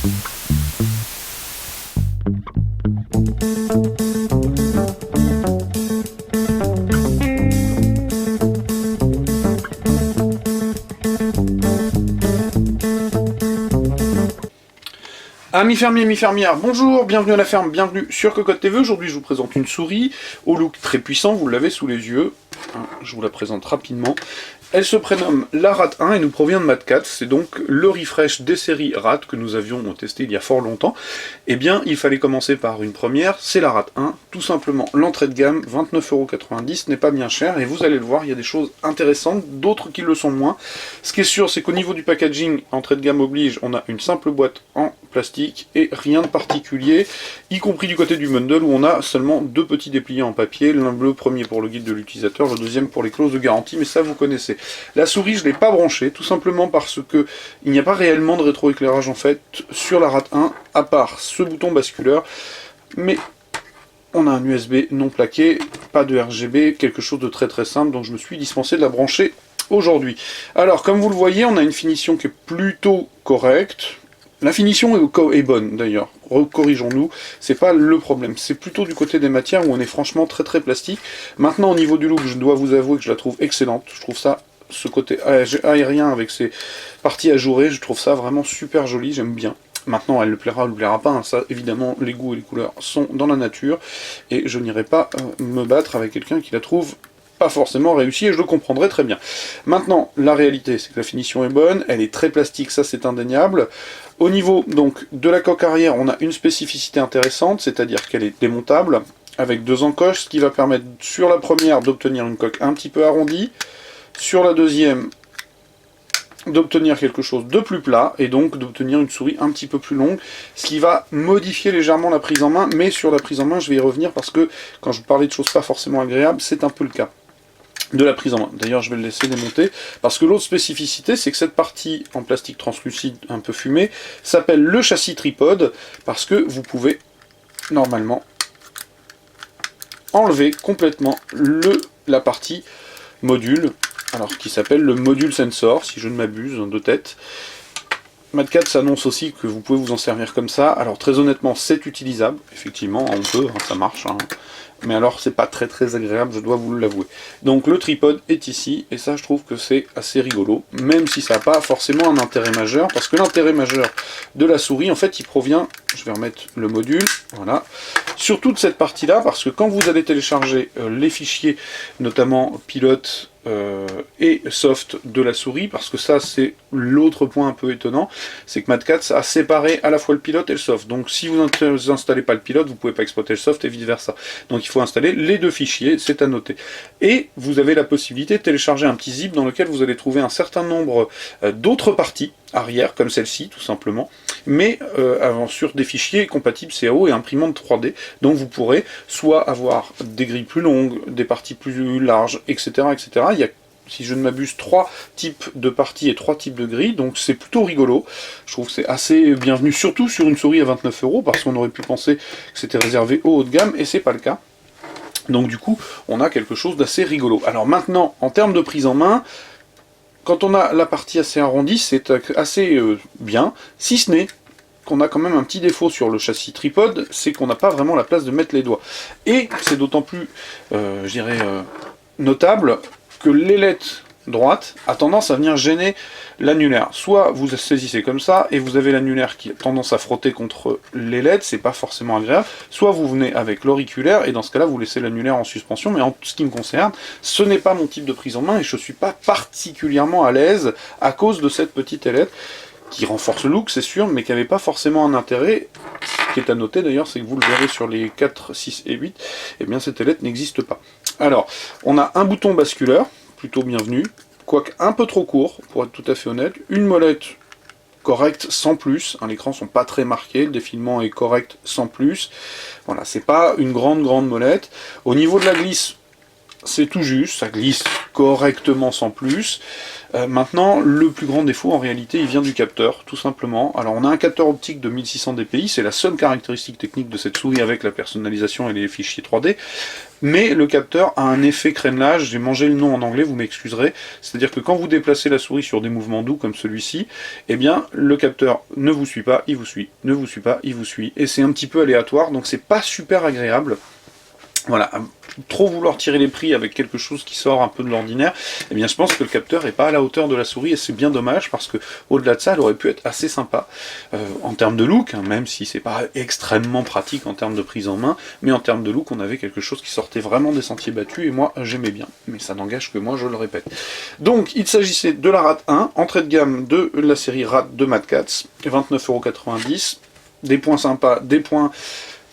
Amis fermiers, amis fermières, bonjour, bienvenue à la ferme, bienvenue sur Cocotte TV. Aujourd'hui je vous présente une souris au look très puissant, vous l'avez sous les yeux. Je vous la présente rapidement. Elle se prénomme la Rat 1 et nous provient de Mad Catz. C'est donc le refresh des séries Rat que nous avions testé il y a fort longtemps. Eh bien, il fallait commencer par une première, c'est la Rat 1. Tout simplement, l'entrée de gamme, 29,90 € n'est pas bien cher. Et vous allez le voir, il y a des choses intéressantes, d'autres qui le sont moins. Ce qui est sûr, c'est qu'au niveau du packaging, entrée de gamme oblige, on a une simple boîte en plastique et rien de particulier, y compris du côté du bundle où on a seulement deux petits dépliés en papier. Le premier pour le guide de l'utilisateur, le deuxième pour les clauses de garantie, mais ça vous connaissez. La souris, je ne l'ai pas branchée, tout simplement parce que il n'y a pas réellement de rétroéclairage en fait sur la Rat 1, à part ce bouton basculeur, mais on a un USB non plaqué, pas de RGB, quelque chose de très très simple, donc je me suis dispensé de la brancher aujourd'hui. Alors, comme vous le voyez, on a une finition qui est plutôt correcte. La finition est bonne d'ailleurs, corrigeons-nous, c'est pas le problème, c'est plutôt du côté des matières où on est franchement très très plastique. Maintenant au niveau du look, je dois vous avouer que je la trouve excellente, je trouve ça, ce côté aérien avec ses parties ajourées, je trouve ça vraiment super joli, j'aime bien. Maintenant, elle ne plaira ou ne plaira pas, hein. Ça évidemment, les goûts et les couleurs sont dans la nature, et je n'irai pas me battre avec quelqu'un qui la trouve pas forcément réussi, et je le comprendrai très bien. Maintenant, la réalité, c'est que la finition est bonne, elle est très plastique, ça c'est indéniable. Au niveau donc de la coque arrière, on a une spécificité intéressante, c'est-à-dire qu'elle est démontable, avec deux encoches, ce qui va permettre sur la première d'obtenir une coque un petit peu arrondie, sur la deuxième d'obtenir quelque chose de plus plat, et donc d'obtenir une souris un petit peu plus longue, ce qui va modifier légèrement la prise en main, mais sur la prise en main, je vais y revenir, parce que quand je vous parlais de choses pas forcément agréables, c'est un peu le cas de la prise en main. D'ailleurs, je vais le laisser démonter, parce que l'autre spécificité, c'est que cette partie en plastique translucide un peu fumé s'appelle le châssis tripode, parce que vous pouvez, normalement, enlever complètement la partie module, alors qui s'appelle le module sensor, si je ne m'abuse, de tête. Mad Catz annonce aussi que vous pouvez vous en servir comme ça. Alors très honnêtement, c'est utilisable, effectivement, on peut, hein, ça marche, hein. Mais alors c'est pas très très agréable, je dois vous l'avouer. Donc le tripode est ici, et ça je trouve que c'est assez rigolo, même si ça n'a pas forcément un intérêt majeur, parce que l'intérêt majeur de la souris, en fait, il provient, je vais remettre le module, voilà, sur toute cette partie-là, parce que quand vous allez télécharger les fichiers, notamment pilote et soft de la souris, parce que ça c'est l'autre point un peu étonnant, c'est que Mad Catz a séparé à la fois le pilote et le soft. Donc si vous n'installez pas le pilote, vous ne pouvez pas exploiter le soft et vice versa. Donc il faut installer les deux fichiers, c'est à noter. Et vous avez la possibilité de télécharger un petit zip dans lequel vous allez trouver un certain nombre d'autres parties arrière, comme celle-ci tout simplement, mais sur des fichiers compatibles CAO et imprimante 3D. Donc vous pourrez soit avoir des grilles plus longues, des parties plus larges, etc. etc. Il y a, si je ne m'abuse, 3 types de parties et 3 types de grilles, donc c'est plutôt rigolo. Je trouve que c'est assez bienvenu, surtout sur une souris à 29 €, parce qu'on aurait pu penser que c'était réservé au haut de gamme, et c'est pas le cas. Donc du coup, on a quelque chose d'assez rigolo. Alors maintenant, en termes de prise en main, quand on a la partie assez arrondie, c'est assez bien, si ce n'est qu'on a quand même un petit défaut sur le châssis tripode, c'est qu'on n'a pas vraiment la place de mettre les doigts. Et c'est d'autant plus, je dirais, notable que l'ailette droite a tendance à venir gêner l'annulaire. Soit vous saisissez comme ça, et vous avez l'annulaire qui a tendance à frotter contre l'ailette, c'est pas forcément agréable, soit vous venez avec l'auriculaire, et dans ce cas-là vous laissez l'annulaire en suspension, mais en ce qui me concerne, ce n'est pas mon type de prise en main, et je suis pas particulièrement à l'aise à cause de cette petite ailette, qui renforce le look, c'est sûr, mais qui n'avait pas forcément un intérêt. Ce qui est à noter d'ailleurs, c'est que vous le verrez sur les 4, 6 et 8, et bien cette ailette n'existe pas. Alors, on a un bouton basculeur, plutôt bienvenu, quoique un peu trop court, pour être tout à fait honnête, une molette correcte sans plus, hein, l'écran sont pas très marqués, le défilement est correct sans plus, voilà, c'est pas une grande molette. Au niveau de la glisse, c'est tout juste, ça glisse correctement sans plus. Maintenant, le plus grand défaut en réalité, il vient du capteur, tout simplement. Alors on a un capteur optique de 1600 dpi, c'est la seule caractéristique technique de cette souris avec la personnalisation et les fichiers 3D. Mais le capteur a un effet crénelage, j'ai mangé le nom en anglais, vous m'excuserez, c'est-à-dire que quand vous déplacez la souris sur des mouvements doux comme celui-ci, eh bien le capteur ne vous suit pas, il vous suit, ne vous suit pas, il vous suit, et c'est un petit peu aléatoire, donc c'est pas super agréable. Voilà, trop vouloir tirer les prix avec quelque chose qui sort un peu de l'ordinaire, eh bien je pense que le capteur n'est pas à la hauteur de la souris et c'est bien dommage parce que au-delà de ça, elle aurait pu être assez sympa en termes de look, hein, même si c'est pas extrêmement pratique en termes de prise en main, mais en termes de look, on avait quelque chose qui sortait vraiment des sentiers battus et moi j'aimais bien, mais ça n'engage que moi, je le répète. Donc il s'agissait de la RAT 1, entrée de gamme de la série RAT de Mad Catz, 29,90 €, des points sympas, des points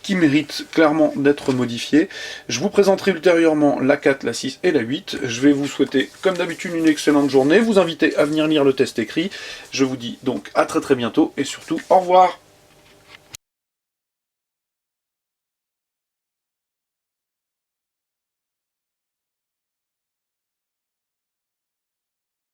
qui mérite clairement d'être modifié. Je vous présenterai ultérieurement la 4, la 6 et la 8. Je vais vous souhaiter, comme d'habitude, une excellente journée, vous inviter à venir lire le test écrit. Je vous dis donc à très bientôt et surtout au revoir.